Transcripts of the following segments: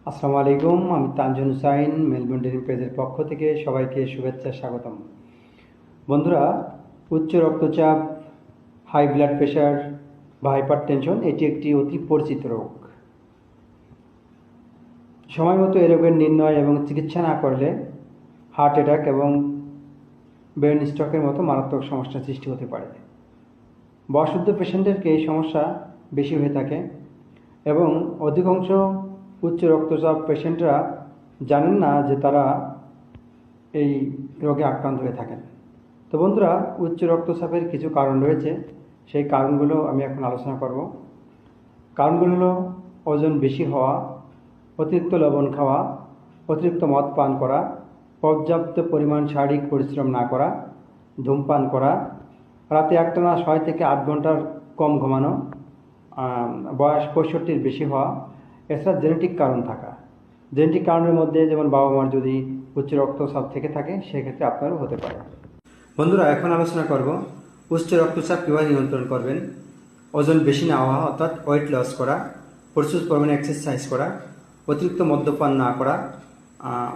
আসসালামু আলাইকুম, আমি তানজুন হুসাইন মেলবোর্ন ড্রিম পেজের পক্ষ থেকে সবাইকে শুভেচ্ছা স্বাগতম। বন্ধুরা, উচ্চ রক্তচাপ, হাই ব্লাড প্রেশার বা হাইপারটেনশন এটি একটি অতি পরিচিত রোগ। সময় মতো এই রোগের নির্ণয় এবং চিকিৎসা না করলে হার্ট অ্যাটাক এবং ব্রেন স্ট্রোকের মতো মারাত্মক সমস্যার সৃষ্টি হতে পারে। বয়সুদ্ধ পেশেন্টদেরকে এই সমস্যা বেশি হয়ে থাকে এবং অধিকাংশ উচ্চ রক্তচাপ পেশেন্টরা জানেন না যে তারা এই রোগে আক্রান্ত হয়ে থাকেন। তো বন্ধুরা, উচ্চ রক্তচাপের কিছু কারণ রয়েছে, সেই কারণগুলো আমি এখন আলোচনা করব। কারণগুলো হলো ওজন বেশি হওয়া, অতিরিক্ত লবণ খাওয়া, অতিরিক্ত মদ পান করা, পর্যাপ্ত পরিমাণ শারীরিক পরিশ্রম না করা, ধূমপান করা, রাতে একটানা 6 থেকে 8 ঘন্টার কম ঘুমানো, বয়স 65-র বেশি হওয়া, এছাড়া জেনেটিক কারণ থাকা। জেনেটিক কারণের মধ্যে যেমন বাবা মার যদি উচ্চ রক্তচাপ থেকে থাকে, সেক্ষেত্রে আপনারও হতে পারে। বন্ধুরা, এখন আলোচনা করব উচ্চ রক্তচাপ কীভাবে নিয়ন্ত্রণ করবেন। ওজন বেশি না হওয়া, অর্থাৎ ওয়েট লস করা, প্রচুর পরিমাণে এক্সারসাইজ করা, অতিরিক্ত মদ্যপান না করা,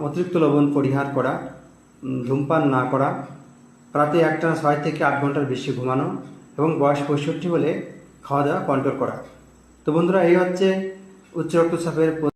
অতিরিক্ত লবণ পরিহার করা, ধূমপান না করা, রাতে একটানা 6 থেকে 8 ঘন্টার বেশি ঘুমানো এবং বয়স 65 হলে খাওয়া দাওয়া কন্ট্রোল করা। তো বন্ধুরা, এই হচ্ছে উচ্চ রক্তচাপের